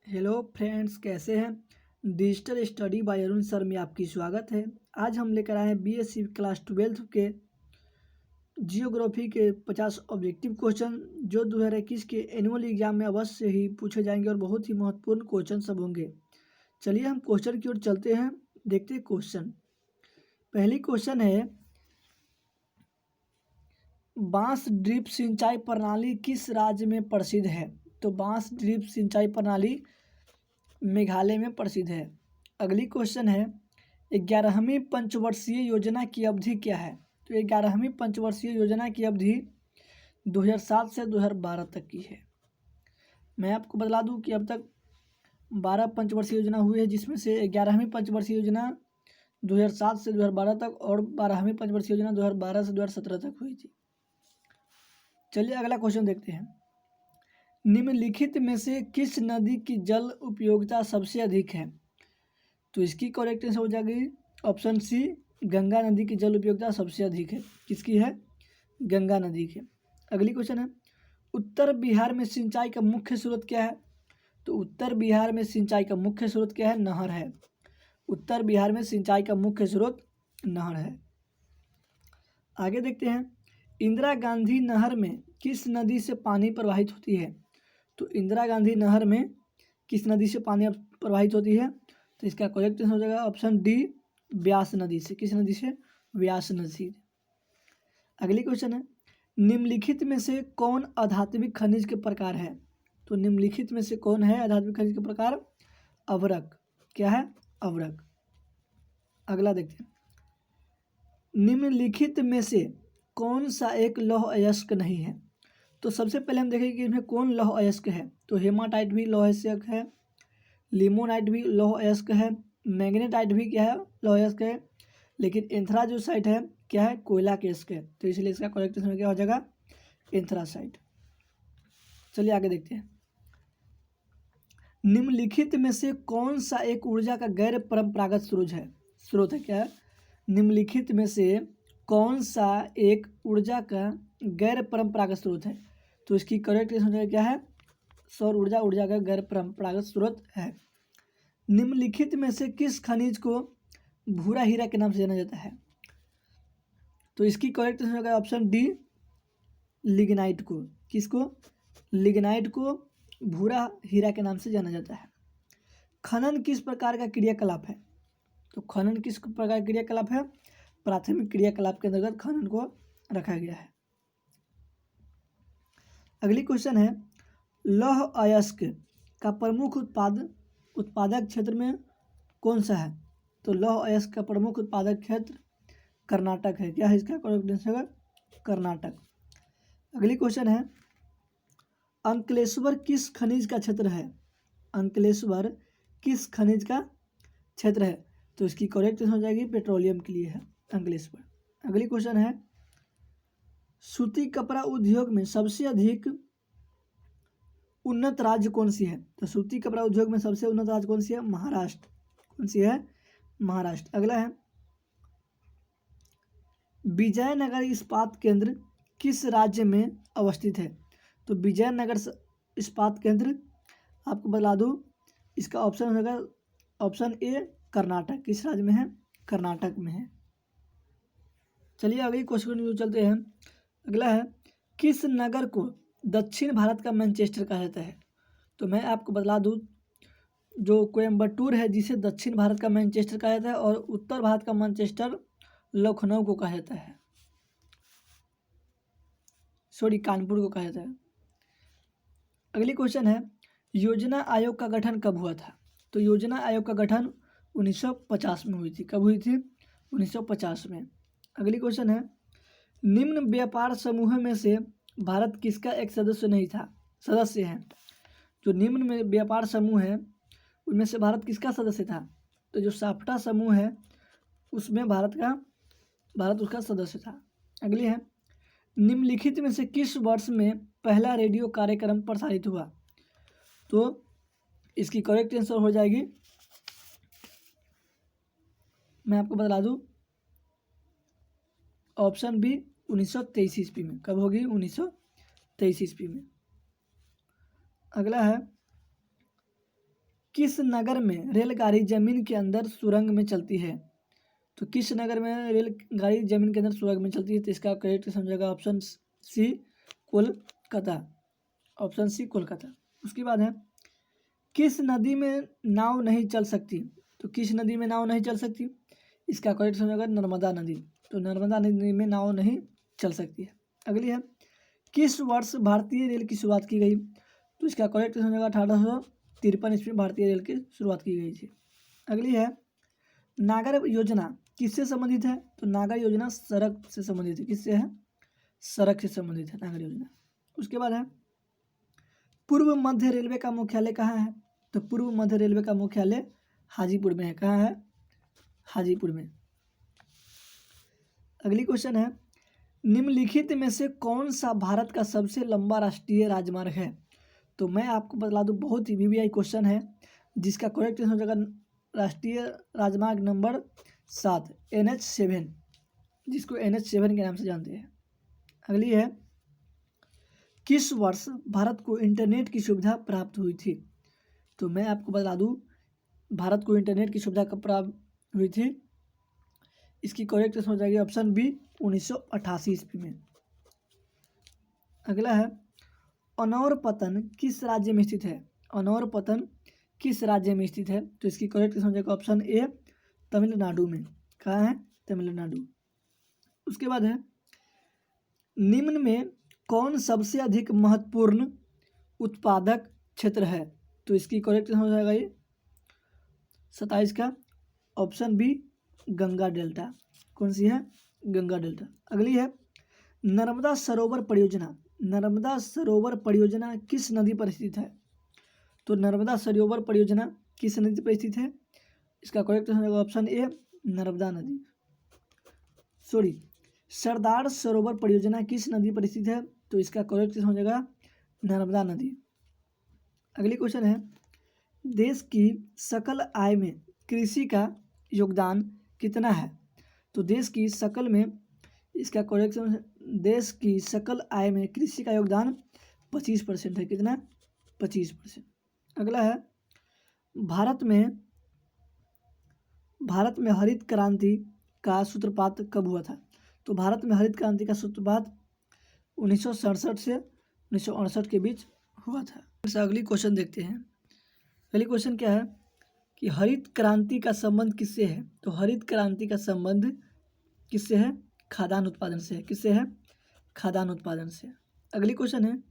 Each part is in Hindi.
हेलो फ्रेंड्स, कैसे हैं। Digital study bye Arun sir में आपकी स्वागत है। आज हम लेकर आए हैं बीएससी क्लास 12 के जियोग्राफी के 50 ऑब्जेक्टिव क्वेश्चन जो 2021 के एनुअल एग्जाम में अवश्य ही पूछे जाएंगे और बहुत ही महत्वपूर्ण क्वेश्चन सब होंगे। चलिए हम क्वेश्चन की ओर चलते हैं, देखते हैं क्वेश्चन। पहली क्वेश्चन है, बांस ड्रिप सिंचाई प्रणाली किस राज्य में प्रसिद्ध है। तो बांस ड्रिप सिंचाई प्रणाली मेघालय में प्रसिद्ध है। अगली क्वेश्चन है, 11वीं पंचवर्षीय योजना की अवधि क्या है। तो 11वीं पंचवर्षीय योजना की अवधि 2007 से 2012 तक की है। मैं आपको बता दूं कि अब तक 12 पंचवर्षीय योजना हुई है, जिसमें से 11वीं पंचवर्षीय योजना 2007 से 2012 तक और 12वीं पंचवर्षीय योजना 2012 से 2017 तक हुई थी। चलिए अगला क्वेश्चन देखते हैं। निम्नलिखित में से किस नदी की जल उपयोगिता सबसे अधिक है। तो इसकी करेक्ट आंसर हो जाएगी ऑप्शन सी, गंगा नदी की जल उपयोगिता सबसे अधिक है। किसकी है? गंगा नदी की। अगली क्वेश्चन है, उत्तर बिहार में सिंचाई का मुख्य स्रोत क्या है। तो उत्तर बिहार में सिंचाई का मुख्य स्रोत क्या है? नहर है। उत्तर बिहार में सिंचाई का मुख्य स्रोत नहर है। आगे देखते हैं, इंदिरा गांधी नहर में किस नदी से पानी प्रवाहित होती है। तो इंदिरा गांधी नहर में किस नदी से पानी प्रवाहित होती है। तो इसका करेक्ट आंसर हो जाएगा ऑप्शन डी, व्यास नदी से। किस नदी से? व्यास नदी से। अगली क्वेश्चन है, निम्नलिखित में से कौन आधात्मिक खनिज के प्रकार है। तो निम्नलिखित में से कौन है आधात्मिक खनिज के प्रकार? अवरक। क्या है? अवरक। अगला देखते हैं, निम्नलिखित में से कौन सा एक लौह अयस्क नहीं है। तो सबसे पहले हम देखेंगे कि इसमें कौन लौह अयस्क है। तो हेमाटाइट भी लौह अयस्क है, लिमोनाइट भी लौह अयस्क है, मैग्नेटाइट भी क्या है? लौह अयस्क है। लेकिन एंथ्राजोसाइट है क्या है? कोयला के अयस्क है। तो इसलिए इसका करेक्ट आंसर क्या हो जाएगा? एंथ्रासाइट। चलिए आगे देखते हैं, निम्नलिखित में से कौन सा एक ऊर्जा का गैर परंपरागत स्रोत है क्या है? निम्नलिखित में से कौन सा एक ऊर्जा का गैर परंपरागत स्रोत है। तो इसकी करेक्ट आंसर क्या है? सौर ऊर्जा ऊर्जा का गैर परंपरागत स्रोत है। निम्नलिखित में से किस खनिज को भूरा हीरा के नाम से जाना जाता है। तो इसकी करेक्ट आंसर होगा ऑप्शन डी, लिग्नाइट को। किसको? लिग्नाइट को भूरा हीरा के नाम से जाना जाता है। खनन किस प्रकार का क्रियाकलाप है। तो खनन किस प्रकार का क्रियाकलाप है? प्राथमिक क्रियाकलाप के अंतर्गत खनन को रखा गया है। अगली क्वेश्चन है, लौह अयस्क का प्रमुख उत्पादक क्षेत्र में कौन सा है। तो लौह अयस्क का प्रमुख उत्पादक क्षेत्र कर्नाटक है। क्या है इसका करेक्ट आंसर? कर्नाटक। अगली क्वेश्चन है, अंकलेश्वर किस खनिज का क्षेत्र है। अंकलेश्वर किस खनिज का क्षेत्र है। तो इसकी करेक्ट आंसर हो जाएगी पेट्रोलियम के लिए है अंकलेश्वर। अगली क्वेश्चन है, सूती कपड़ा उद्योग में सबसे अधिक उन्नत राज्य कौन सी है। तो सूती कपड़ा उद्योग में सबसे उन्नत राज्य कौन सी है? महाराष्ट्र। कौन सी है? महाराष्ट्र। अगला है, विजयनगर इस्पात केंद्र किस राज्य में अवस्थित है। तो विजयनगर इस्पात केंद्र आपको बता दूं, इसका ऑप्शन होगा ऑप्शन ए, कर्नाटक। किस राज्य में है? कर्नाटक में है। चलिए अगले क्वेश्चन में चलते हैं। अगला है, किस नगर को दक्षिण भारत का मैनचेस्टर कहा जाता है। तो मैं आपको बता दूं, जो कोयम्बटूर है जिसे दक्षिण भारत का मैनचेस्टर कहा जाता है, और उत्तर भारत का मैनचेस्टर लखनऊ को कहा जाता है, सॉरी कानपुर को कहा जाता है। अगली क्वेश्चन है, योजना आयोग का गठन कब हुआ था। तो योजना आयोग का गठन 1950 में हुई थी। कब हुई थी? 1950 में। अगली क्वेश्चन है, निम्न व्यापार समूह में से भारत किसका एक सदस्य है। जो निम्न में व्यापार समूह है उनमें से भारत किसका सदस्य था। तो जो साफ्टा समूह है उसमें भारत उसका सदस्य था। अगली है, निम्नलिखित में से किस वर्ष में पहला रेडियो कार्यक्रम प्रसारित हुआ। तो इसकी करेक्ट आंसर हो जाएगी, मैं आपको बता दूं, ऑप्शन बी, 1923 ईस्वी में। कब होगी? 1923 ईस्वी में। अगला है, किस नगर में रेलगाड़ी जमीन के अंदर सुरंग में चलती है? तो किस नगर में रेलगाड़ी जमीन के अंदर सुरंग में चलती है? तो इसका करेक्ट समझेगा option C Kolkata. Option C Kolkata. उसके बाद है किस नदी में नाव नहीं चल सकती? तो किस नदी में नाव नहीं चल सकती? इसका करेक्ट समझेगा नर्मदा नदी। तो नर्मदा नदी में नाव नहीं चल सकती है। अगली है किस वर्ष भारतीय रेल की शुरुआत की गई? तो इसका करेक्ट समझेगा 1853 ईस्वी में भारतीय रेल की शुरुआत की गई थी। अगली है नागर योजना किससे संबंधित है? तो नागर योजना सड़क से संबंधित है। किससे है? सड़क से संबंधित है नागर योजना। उसके बाद है पूर्व मध्य रेलवे का मुख्यालय कहाँ है? तो पूर्व मध्य रेलवे का मुख्यालय हाजीपुर में है। कहाँ है? हाजीपुर में। अगली क्वेश्चन है निम्नलिखित में से कौन सा भारत का सबसे लंबा राष्ट्रीय राजमार्ग है? तो मैं आपको बता दूं बहुत ही वीवीआई क्वेश्चन है जिसका करेक्ट हो जाएगा राष्ट्रीय राजमार्ग नंबर 7 NH7, जिसको NH7 के नाम से जानते हैं। अगली है किस वर्ष भारत को इंटरनेट की सुविधा प्राप्त हुई थी? तो मैं आपको बता दूं भारत को इंटरनेट की सुविधा कब प्राप्त हुई थी? इसकी करेक्ट हो जाएगी ऑप्शन बी 1988 ईस्वी में। अगला है अनौर पतन किस राज्य में स्थित है? अनौर पतन किस राज्य में स्थित है? तो इसकी करेक्ट हो जाएगा ऑप्शन ए तमिलनाडु में। कहाँ है? तमिलनाडु। उसके बाद है निम्न में कौन सबसे अधिक महत्वपूर्ण उत्पादक क्षेत्र है? तो इसकी करेक्ट हो जाएगा ये 27 का ऑप्शन बी गंगा डेल्टा। कौन सी है? गंगा डेल्टा। अगली है नर्मदा सरोवर परियोजना। नर्मदा सरोवर परियोजना किस नदी पर स्थित है? तो नर्मदा सरोवर परियोजना किस नदी पर स्थित है? इसका करेक्ट हो जाएगा ऑप्शन ए नर्मदा नदी। सरदार सरोवर परियोजना किस नदी पर स्थित है? तो इसका करेक्ट हो जाएगा नर्मदा नदी। अगली क्वेश्चन है देश की सकल आय में कृषि का योगदान कितना है? तो देश की सकल में इसका करेक्शन देश की सकल आय में कृषि का योगदान 25% है। कितना? 25%। अगला है भारत में हरित क्रांति का सूत्रपात कब हुआ था? तो भारत में हरित क्रांति का सूत्रपात 1967 से 1968 के बीच हुआ था। अगली क्वेश्चन देखते हैं। अगली क्वेश्चन क्या है कि हरित क्रांति का संबंध किससे है? तो हरित क्रांति का संबंध किससे है? खाद्यान्न उत्पादन से है। किससे है? खाद्यान्न उत्पादन से। अगली क्वेश्चन है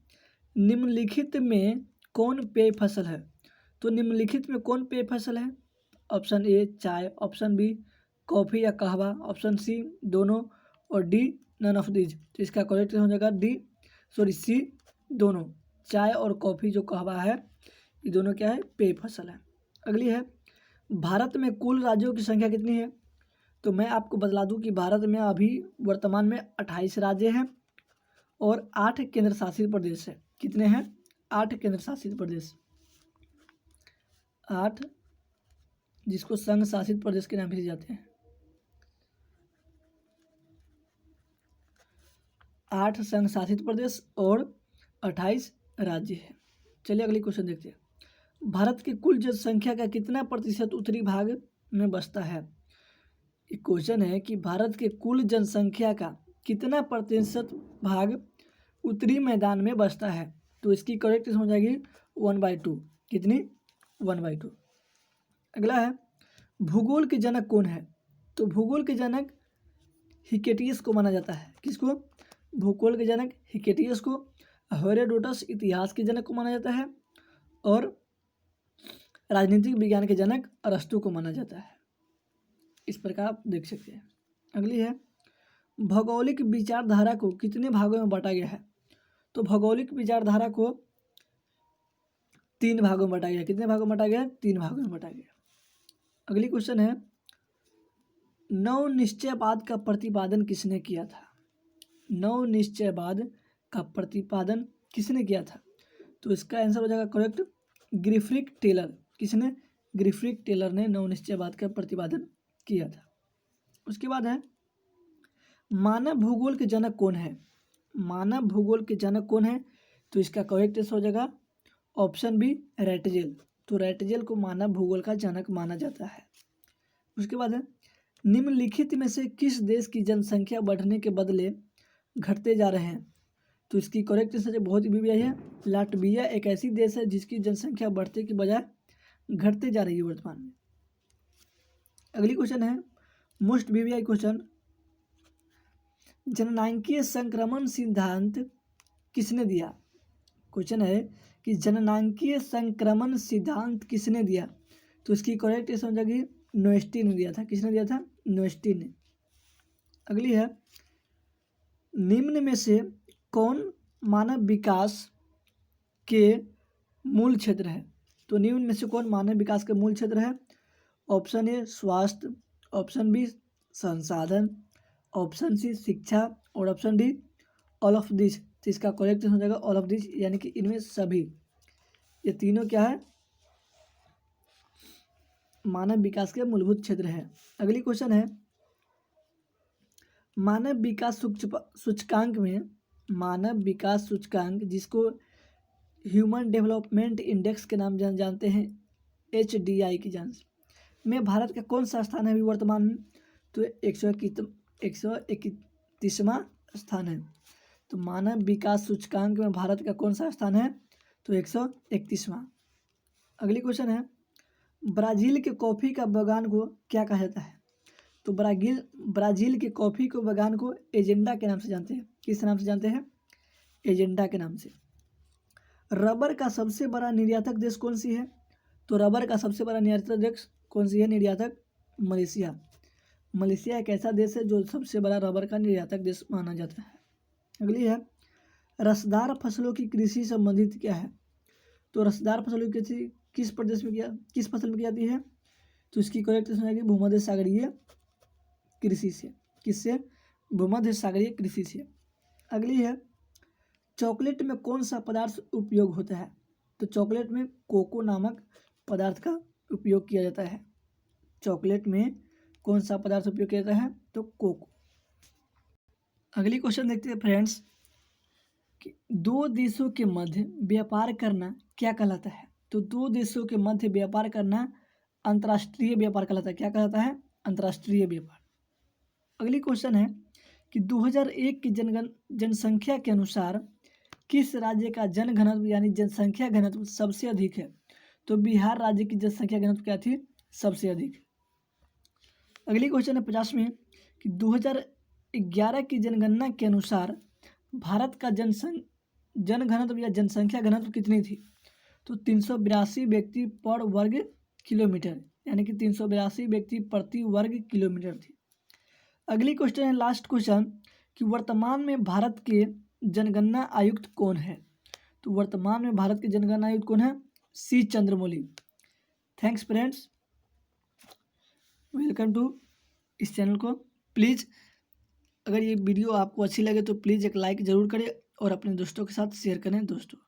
निम्नलिखित में कौन पेय फसल है? तो निम्नलिखित में कौन पेय फसल है? ऑप्शन ए चाय, ऑप्शन बी कॉफ़ी या कहवा, ऑप्शन सी दोनों और डी नन ऑफ दीज। तो इसका करेक्ट हो जाएगा सी दोनों। चाय और कॉफ़ी जो कहवा है ये दोनों क्या है? पेय फसल है। अगली है भारत में कुल राज्यों की संख्या कितनी है? तो मैं आपको बतला दूं कि भारत में अभी वर्तमान में 28 राज्य हैं और 8 केंद्र शासित प्रदेश है। कितने हैं? 8 केंद्र शासित प्रदेश। 8 जिसको संघ शासित प्रदेश के नाम से जाते हैं। 8 संघ शासित प्रदेश और 28 राज्य है। चलिए अगली क्वेश्चन देखते हैं। भारत की कुल जनसंख्या का कितना प्रतिशत उत्तरी भाग में बसता है? एक क्वेश्चन है कि भारत के कुल जनसंख्या का कितना प्रतिशत भाग उत्तरी मैदान में बसता है? तो इसकी करेक्ट हो जाएगी 1/2। कितनी? 1/2। अगला है भूगोल के जनक कौन है? तो भूगोल के जनक हिकेटियस को माना जाता है। किसको? भूगोल के जनक हिकेटियस को। हेरोडोटस इतिहास के जनक को माना जाता है और राजनीतिक विज्ञान के जनक अरस्तु को माना जाता है। इस प्रकार आप देख सकते हैं। अगली है भौगोलिक विचारधारा को कितने भागों में बांटा गया है? तो भौगोलिक विचारधारा को 3 भागों में बांटा गया। कितने भागों में बांटा गया? 3 भागों में बांटा गया। अगली क्वेश्चन है नवनिश्चयवाद का प्रतिपादन किसने किया था? नवनिश्चयवाद का प्रतिपादन किसने किया था? तो इसका आंसर हो जाएगा करेक्ट ग्रिफिथ टेलर। किसने? ग्रिफिथ टेलर ने नवनिश्चयवाद का प्रतिपादन किया था। उसके बाद है मानव भूगोल के जनक कौन है? मानव भूगोल के जनक कौन है? तो इसका करेक्ट हो जाएगा ऑप्शन बी रैटजेल। तो रैटजेल को मानव भूगोल का जनक माना जाता है। उसके बाद है निम्नलिखित में से किस देश की जनसंख्या बढ़ने के बदले घटते जा रहे हैं? तो इसकी करेक्ट आंसर बहुत ही है लाटविया एक ऐसी देश है जिसकी जनसंख्या बढ़ते की बजाय घटते जा रही है वर्तमान में। अगली क्वेश्चन है मोस्ट वीवीआई क्वेश्चन, जननांकीय संक्रमण सिद्धांत किसने दिया? क्वेश्चन है कि जननांकीय संक्रमण सिद्धांत किसने दिया? तो इसकी करेक्ट आंसर हो जाएगी नोएस्टी ने दिया था। किसने दिया था? नोएस्टी ने। अगली है निम्न में से कौन मानव विकास के मूल क्षेत्र है? तो निम्न में से कौन मानव विकास के मूल क्षेत्र है? ऑप्शन ए स्वास्थ्य, ऑप्शन बी संसाधन, ऑप्शन सी शिक्षा और option D all of this. तो इसका करेक्ट हो जाएगा ऑल ऑफ दिस, यानी कि इनमें सभी। ये तीनों क्या है? मानव विकास के मूलभूत क्षेत्र है। अगली क्वेश्चन है मानव विकास सूचकांक में, मानव विकास सूचकांक जिसको ह्यूमन डेवलपमेंट इंडेक्स के नाम जानते हैं, HDI की जान में भारत का कौन सा स्थान है अभी वर्तमान में? तो 131वां स्थान है। तो मानव विकास सूचकांक में भारत का कौन सा स्थान है? तो 131वां। अगली क्वेश्चन है ब्राज़ील के कॉफ़ी का बागान को क्या कहा जाता है? तो ब्राज़ील के कॉफ़ी को बागान को एजेंडा के नाम से जानते हैं। किस नाम से जानते हैं? एजेंडा के नाम से। रबर का सबसे बड़ा निर्यातक देश कौन सी है? तो रबर का सबसे बड़ा निर्यातक देश कौन सी है? निर्यातक मलेशिया। मलेशिया एक ऐसा देश है जो सबसे बड़ा रबर का निर्यातक देश माना जाता है। अगली है रसदार फसलों की कृषि संबंधित क्या है? तो रसदार फसलों की कृषि किस प्रदेश में किस फसल में की जाती है? तो इसकी करेक्ट आंसर है भूमध्य सागरीय कृषि से। किससे? भूमध्य सागरीय कृषि से। अगली है चॉकलेट में कौन सा पदार्थ उपयोग होता है? तो चॉकलेट में कोको नामक पदार्थ का उपयोग किया जाता है। चॉकलेट में कौन सा पदार्थ उपयोग किया जाता है? तो कोको। अगली क्वेश्चन देखते हैं फ्रेंड्स कि दो देशों के मध्य व्यापार करना क्या कहलाता है? तो दो देशों के मध्य व्यापार करना अंतर्राष्ट्रीय व्यापार कहलाता है। क्या कहलाता है? अंतर्राष्ट्रीय व्यापार। अगली क्वेश्चन है कि 2001 की जनसंख्या के अनुसार किस राज्य का जनघनत्व यानी जनसंख्या घनत्व सबसे अधिक है? तो बिहार राज्य की जनसंख्या घनत्व क्या थी? सबसे अधिक। अगली क्वेश्चन है 50 कि 2011 की जनगणना के अनुसार भारत का जनघनत्व या जनसंख्या घनत्व कितनी थी? तो 382 व्यक्ति पर वर्ग किलोमीटर, यानी कि 382 व्यक्ति प्रति वर्ग किलोमीटर थी। अगली क्वेश्चन है लास्ट क्वेश्चन कि वर्तमान में भारत के जनगणना आयुक्त कौन है? तो वर्तमान में भारत के जनगणना आयुक्त कौन है? C Chandramouli. Thanks friends, welcome to इस चैनल को। प्लीज़ अगर ये वीडियो आपको अच्छी लगे तो प्लीज़ एक लाइक ज़रूर करें और अपने दोस्तों के साथ शेयर करें दोस्तों।